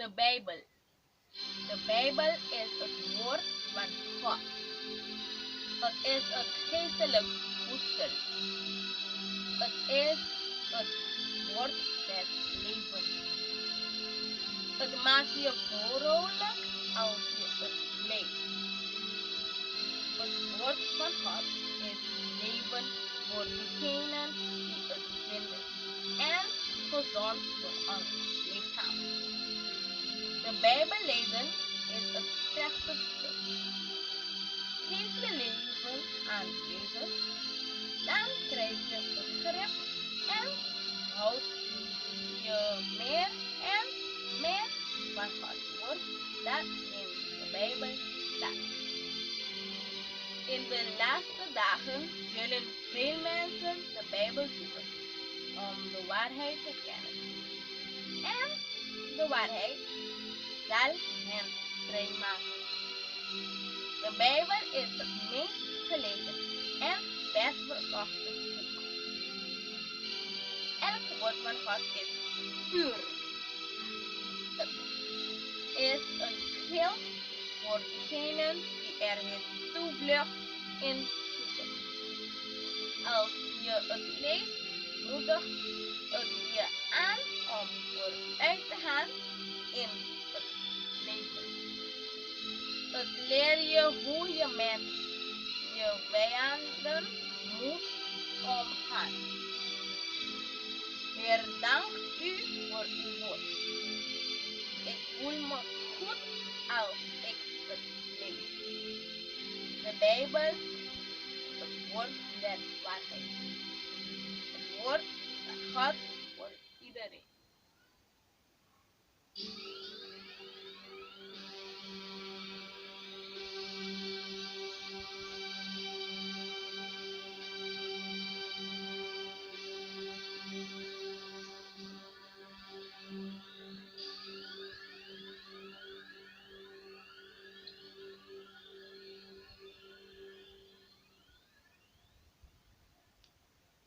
De Bijbel. De Bijbel is het woord van God. Het is het geestelijk voedsel. Het is het woord des levens. Het maakt je vrolijk als je het leest. Het woord van God is leven voor diegenen die het vinden en gezond voor ons lichaam. De Bijbel lezen is het sterkste stuk. Geef je leven aan Jezus, dan krijg je begrip en houd je meer en meer van Gods woord dat in de Bijbel staat. In de laatste dagen zullen veel mensen de Bijbel zoeken om de waarheid te kennen. En de waarheid zal hen vrijmaken. De Bijbel is het meest gelezen en best verkochte boek. Elk woord van God is puur. Het is een schild voor diegenen die er hun toevlucht in zoeken. Als je het leest, moedigt het je aan om vooruit te gaan in het leven. Het leert je hoe je met je vijanden moet omgaan. Heer, dank u voor uw woord. Ik voel me goed als ik het lees. De Bijbel, het woord der waarheid. Het woord dat God voor iedereen.